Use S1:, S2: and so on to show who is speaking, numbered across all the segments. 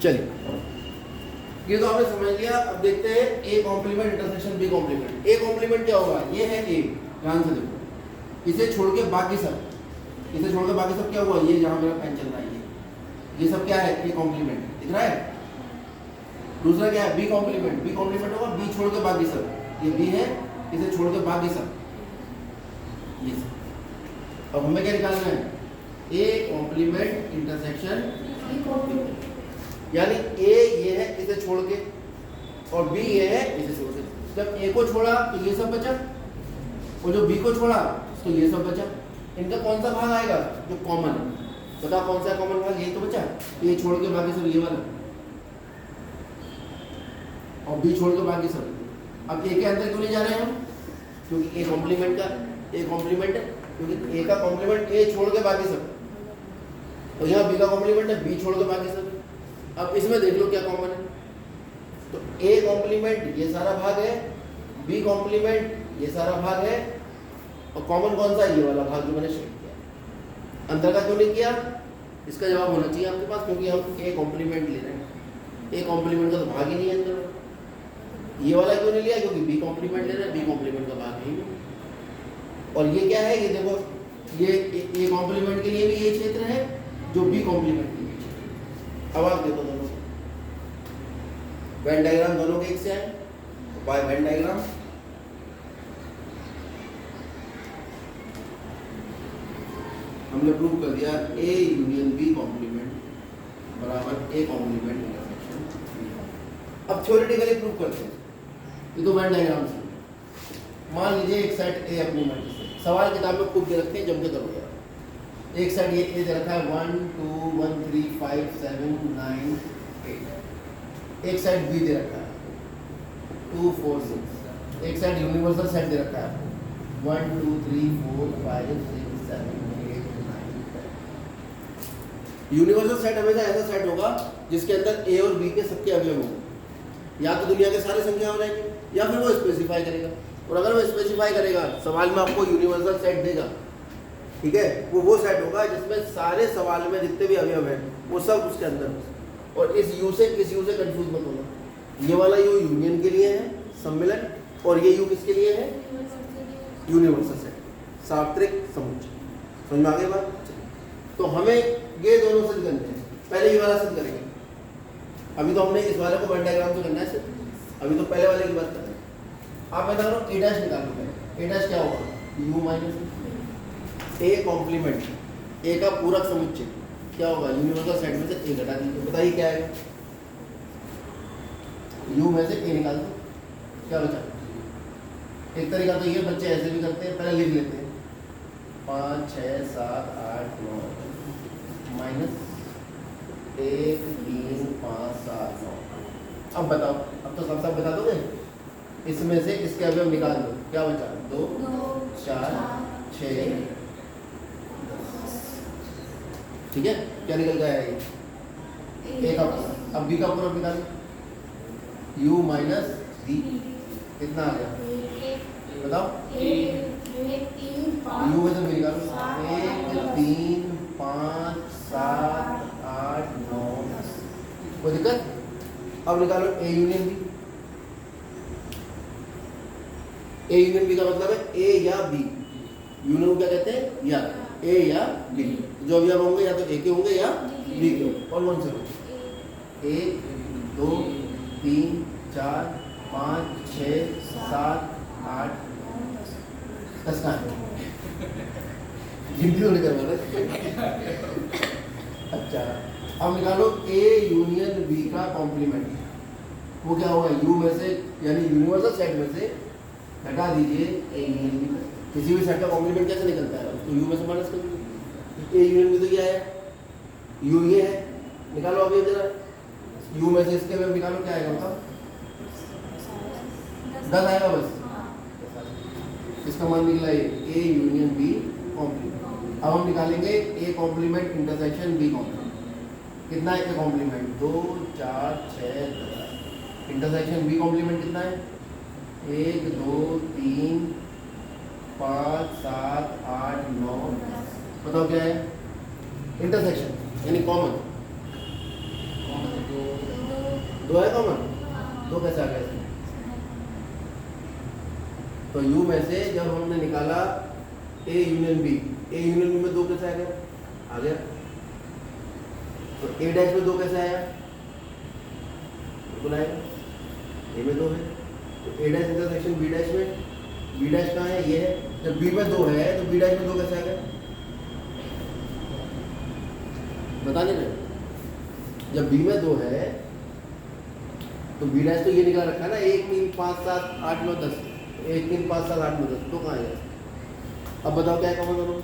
S1: चलिए ये तो आपने समझ लिया। अब देखते हैं A complement intersection B complement. A complement क्या होगा, ये है ए, ध्यान से देखो, इसे छोड़ के बाकी सब, इसे छोड़ के बाकी सब क्या हुआ, ये जहां मेरा पेन चल रहा है ये सब क्या है, ए कॉम्प्लीमेंट दिख रहा है। दूसरा क्या है, बी कॉम्प्लीमेंट। बी कॉम्प्लीमेंट होगा बी छोड़ के बाकी सब, ये बी है, इसे छोड़ के बाकी सब ये सब। अब हमें क्या निकालना है, ए कॉम्प्लीमेंट इंटरसेक्शन, यानी ए ये है इसे छोड़ के और बी ये है इसे छोड़ के। जब ए को छोड़ा तो ये सब बचा, और जो बी को छोड़ा तो ये सब बचा। इनका कौन सा भाग आएगा, जो कॉमन है, बता कौन सा कॉमन भाग, ये तो बचा, ये छोड़ के बाकी सब ये वाला, और बी छोड़ के बाकी सब। अब ए के अंदर क्यों नहीं जा रहे हैं हम, क्योंकि ए कॉम्प्लीमेंट का, ए कॉम्प्लीमेंट है, क्योंकि ए का कॉम्प्लीमेंट ए छोड़ के बाकी सब, और यहाँ बी का कॉम्प्लीमेंट है बी छोड़ के बाकी सब। अब इसमें देख लो क्या कॉमन है, तो ए कॉम्प्लीमेंट ये सारा भाग है, बी कॉम्प्लीमेंट ये सारा भाग है, और कॉमन कौन सा, ये वाला भाग जो मैंने शेड किया। अंतर का क्यों नहीं किया, इसका जवाब होना चाहिए आपके पास, क्योंकि हम ए कॉम्प्लीमेंट ले रहे हैं, ए कॉम्प्लीमेंट का तो भाग ही नहीं है अंदर। ये वाला क्यों नहीं लिया, क्योंकि बी कॉम्प्लीमेंट ले रहे हैं, बी कॉम्प्लीमेंट का भाग नहीं है। और ये क्या है, ये देखो, ये ए कॉम्प्लीमेंट के लिए भी ये क्षेत्र है जो बी कॉम्प्लीमेंट के लिए क्षेत्र। अब आप देखो दोनों वेन डायग्राम दोनों के एक से है, बाय वेन डायग्राम हमने प्रूव कर दिया ए यूनियन बी कॉम्प्लीमेंट बराबर ए कॉम्प्लीमेंट इंटरसेक्शन। अब थ्योरेटिकली प्रूव करते हैं, ये तो वेन डायग्राम से। मान लीजिए एक सेट ए अपनी मर्जी से, सवाल किताब में खूब दे रखते हैं, जम के करो यार। एक सेट ये ए दे रखा है 1 2 1 3 5 7 9 8। एक सेट बी दे रखा है 2 4 6। एक सेट यूनिवर्सल सेट दे रखा है 1 2 3 4 5 6 7 8 9 10। यूनिवर्सल सेट हमेशा ऐसा सेट होगा जिसके अंदर ए और बी के सबके अवयव होंगे। या तो दुनिया के सारे संख्या हो जाएंगे, या फिर वो स्पेसिफाई करेगा। और अगर वो स्पेसिफाई करेगा, सवाल में आपको यूनिवर्सल सेट देगा, ठीक है, वो सेट होगा जिसमें सारे सवाल में जितने भी अवयव हैं वो सब उसके अंदर हो। और इस यू से किस यू से कंफ्यूज मत होना, ये वाला यू यूनियन के लिए है, सम्मिलन, और ये यू किसके लिए है, यूनिवर्सल सेट, सार्वत्रिक समुच्चय। समझ में आ गई बात। तो हमें ये दोनों सिद्ध करने हैं, पहले ये वाला सिद्ध करेंगे। अभी तो हमने इस वाले को वेन डायग्राम से करना है सिर्फ, अभी तो पहले वाले की बात कर रहे हैं। आप मैं कह रहा हूँ ए डैश निकालो पहले। ए डैश क्या होगा, यू माइनस ए कॉम्प्लीमेंट, ए का पूरक समुच्चय क्या होगा, यूनिवर्सल सेट में से ए घटा दीजिए, बताइए क्या है, यू में से ए निकाल दो, क्या बचा। एक तरीका तो ये बच्चे ऐसे भी करते हैं, पहले लिख लेते हैं 5 6 7 8 9 माइनस 1 3 5 7 9। अब बताओ, अब तो सब बता दोगे, इसमें से इसके अवयव निकाल दो, क्या बचा, 2 4 6 ठीक है, क्या निकल गया है ये, ए का पूरा। अब बी का पूरा निकालो, u माइनस बी कितना आ गया, बताओ, u में से बी निकालो, 1 3 5 7 8 9 10। कोई दिक्कत। अब निकालो A union B. A union B का मतलब है ए या बी, यूनियन को क्या कहते हैं, या ए या बी, जो अवयव होंगे या तो ए के होंगे या बी के होंगे। और कौन से होंगे, 1 2 3 4 5 6 7 8 10 का गिनती होने करवा। अच्छा, अब निकालो ए यूनियन बी का कॉम्प्लीमेंट, वो क्या होगा, यू में से यानी यूनिवर्सल सेट में से घटा दीजिए ए यूनियन बी। किसी भी सेट का कॉम्प्लीमेंट कैसे निकलता है, तो यू में से माइनस कर दीजिए। ए यूनियन बी तो क्या है, यू ये है, निकालो अभी जरा, यू में से इसके में निकालो, क्या आएगा बताओ, 10 आएगा बस। इसका मान निकला ए यूनियन बी कॉम्प्लीमेंट। अब हम निकालेंगे A complement intersection B complement. कितना है A complement, 2 4 6 10। Intersection B complement कितना है, 1 2 3 5 7 8 9 10। बताओ क्या है, इंटरसेक्शन यानी कॉमन। दो है कॉमन, दो कैसे आ गया इसमें? तो यू में से जब हमने निकाला A union B, A union B में दो कैसे आ गया? आ गया। तो ए डैश में दो कैसे आया? बिल्कुल आएगा, ए में दो है तो ए डैश इंटरसेक्शन बी डैश में, बी डैश कहाँ है? ये है। जब बी में दो है तो बी डैश में दो कैसे आ गया? बता देना। जब बी में दो है तो बी डैश तो ये निकाल रखा है ना, 1 3 5 7 8 9 10, 1 3 5 7 8 9 10, तो कहाँ है? अब बताओ क्या कॉमन दोनों?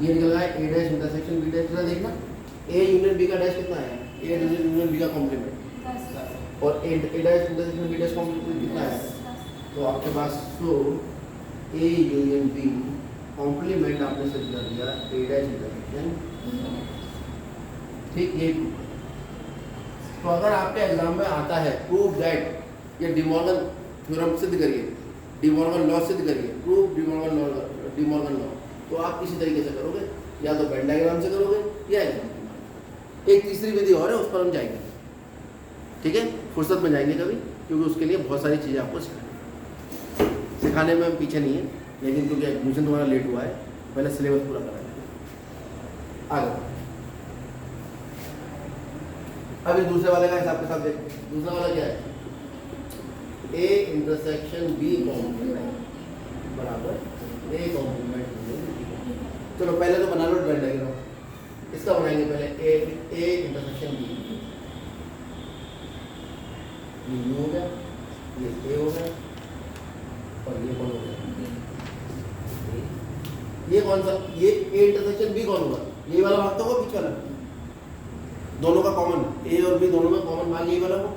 S1: ये निकल रहा है A dash intersection B dash. देखना ए यूनियन बी का डैश कितना है? ए यूनियन बी का कॉम्प्लीमेंट, और A dash intersection B dash complement कितना है? तो आपके पास तो ए यूनियन बी कॉम्प्लीमेंट आपने सिद्ध कर दिया ए डैश इंटरसेक्शन, ठीक। ये तो अगर आपके एग्जाम में आता है प्रूव दैट, या डिमॉर्गन थ्योरम सिद्ध करिए, डिमॉर्गन लॉ सिद्ध करिए, प्रूव डिमॉर्गन लॉ, तो आप इसी तरीके से करोगे, या तो वेन डायग्राम से करोगे या एक तीसरी विधि और है, उस पर हम जाएंगे, ठीक है, फुर्सत में जाएंगे कभी, क्योंकि उसके लिए बहुत सारी चीज़ें आपको सिखाने में हम पीछे नहीं है, लेकिन क्योंकि एडमिशन तुम्हारा लेट हुआ है, पहले सिलेबस पूरा कराएंगे। आगे अभी दूसरे वाले का हिसाब के साथ देखो। दूसरा वाला क्या है? ए इंटरसेक्शन बी कॉम्प्लीमेंट बराबर ए कॉम्प्लीमेंट। चलो पहले तो बना लो वेन डायग्राम। इसका बनाएंगे पहले ए इंटरसेक्शन बी, ये यू हो गया, ये ए हो गया, और ये कौन हो गया? ये कौन सा? ये ए इंटरसेक्शन बी कौन होगा? ये वाला भाग तो होगा बीच वाला, दोनों का कॉमन, ए और बी दोनों में कॉमन भाग यही वाला हो।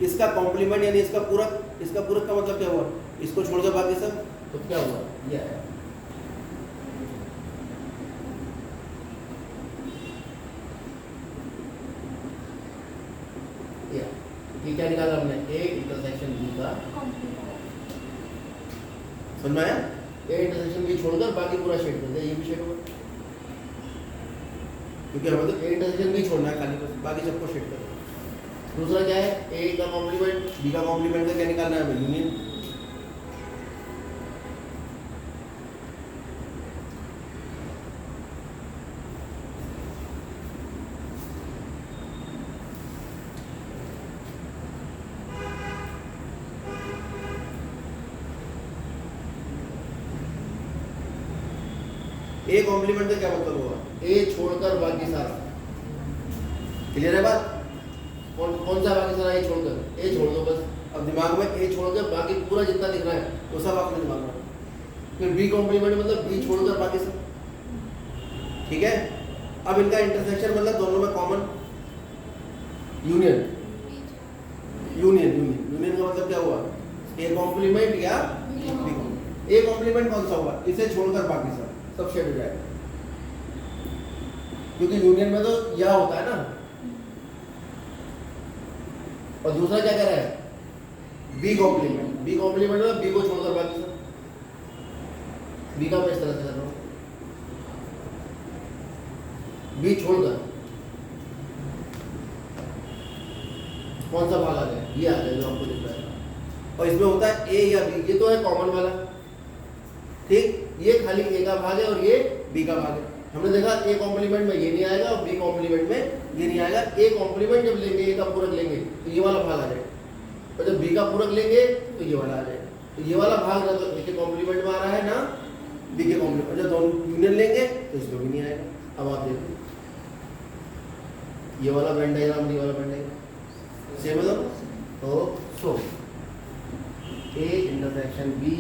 S1: इसका कॉम्प्लीमेंट यानी इसका पूरक, इसका पूरक का मतलब क्या हुआ? इसको छोड़ के बाकी सब, तो क्या हुआ? ये आया। ये क्या निकाला हमने? ए इंटरसेक्शन बी का, समझ में आया? ए इंटरसेक्शन बी छोड़कर बाकी पूरा शेड कर दिया, ये भी शेड होगा, क्योंकि हमें तो ए इंटरसेक्शन बी छोड़ना है खाली, बाकी सबको शेड कर। दूसरा क्या है? ए का कॉम्प्लीमेंट बी का कॉम्प्लीमेंट का क्या निकालना है? हमें यूनियन। ए कॉम्प्लीमेंट का क्या मतलब होगा? ए छोड़कर बाकी सारा। क्लियर है बात? कौन सा बाकी सारा? ए छोड़कर, ए छोड़ दो बस। अब दिमाग में ए छोड़कर बाकी पूरा जितना दिख रहा है वो सब आपने दिमाग में। फिर बी कॉम्प्लीमेंट मतलब बी छोड़कर बाकी सब, ठीक है। अब इनका इंटरसेक्शन मतलब दोनों में common union. Union union union का मतलब क्या हुआ? ए कॉम्प्लीमेंट या बी कॉम्प्लीमेंट। ए कॉम्प्लीमेंट कौन सा हुआ? इसे छोड़कर बाकी सब शेड हो जाएगा, क्योंकि यूनियन में तो यह होता है ना। और दूसरा क्या कह रहा है? B complement. बी कॉम्प्लीमेंट में बी को छोड़कर बाकी सब। बी का मैं इस तरह से कर रहा हूं, बी छोड़कर कौन सा भाग आ गया? ये आ गया जो आपको दिख रहा है। और इसमें होता है ए या बी, ये तो है कॉमन वाला, ठीक। ये खाली ए का भाग है और ये बी का भाग है। हमने देखा ए कॉम्प्लीमेंट में ये नहीं आएगा और बी कॉम्प्लीमेंट में ये नहीं आएगा। ए कॉम्प्लीमेंट जब लेंगे, ए का पूरक लेंगे तो ये वाला भाग आ जाएगा, और जब बी का पूरक लेंगे तो ये वाला आ जाएगा। तो ये वाला भाग ना तो ए के कॉम्प्लीमेंट में आ रहा है ना बी के कॉम्प्लीमेंट, जब दोनों यूनियन लेंगे तो इसमें भी नहीं आएगा। अब आप देखो ये वाला वेन डायग्राम, ये वाला वेन डायग्राम सेम है तो सो ए इंटरसेक्शन बी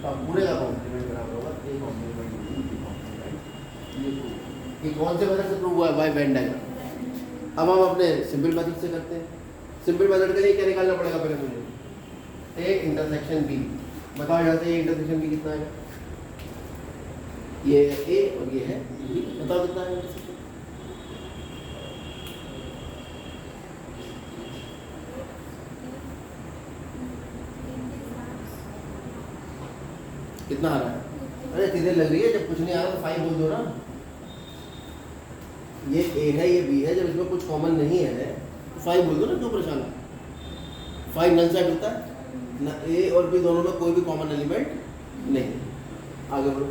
S1: का पूरे का कॉम्प्लीमेंट बराबर होगा ए कॉम्प्लीमेंट बी कॉम्प्लीमेंट। ये कौन से मेथड से प्रूव हुआ है? By Venn diagram. अब हम अपने सिंपल मेथड से करते हैं। सिंपल मेथड के लिए क्या निकालना पड़ेगा? पहले मुझे ए इंटरसेक्शन बी, बताओ यहाँ से ए इंटरसेक्शन बी कितना है? ये ए और ये है बी, बताओ कितना है इंटरसेक्शन? कितना आ रहा है? अरे सीधे लग रही है, जब कुछ नहीं आ रहा तो 5 बोल दो ना। ये ए है ये बी है, जब इसमें कुछ कॉमन नहीं है तो फाइव बोल दो ना, क्यों परेशान है? फाइव नल सेट होता है ना, ए और बी दोनों में कोई भी कॉमन एलिमेंट नहीं। आगे बढ़ो।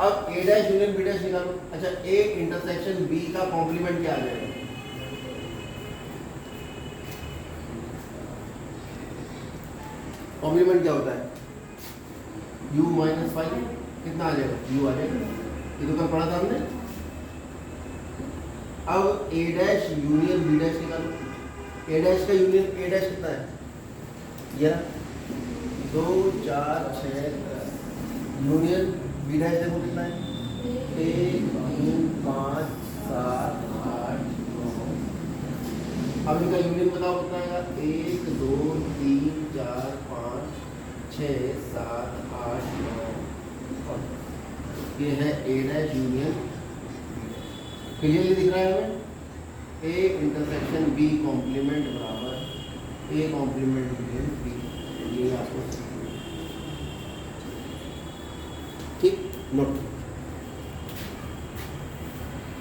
S1: अब ए डैश यूनियन बी डैश निकालो। अच्छा, ए इंटरसेक्शन बी का कॉम्प्लीमेंट क्या आ जाएगा? कॉम्प्लीमेंट क्या होता है? u माइनस फाइव, कितना आ जाएगा? u आ जाएगा। ये तो कल पढ़ा था हमने। अब ए डैश यूनियन बी डैश निकालो। ए डैश का यूनियन ए डैश कितना है? ये 2 4 6 यूनियन बी डैश देखो कितना है? 1 3 5 7 8 9। अब इनका यूनियन बताओ कितना आएगा? 1 2 3 4 5 6 7 8 9। ये है ए डैश यूनियन। क्लियरली दिख रहा है हमें? ए इंटरसेक्शन बी कॉम्प्लीमेंट बराबर ए कॉम्प्लीमेंट यूनियन बी। ये आपको ठीक नोट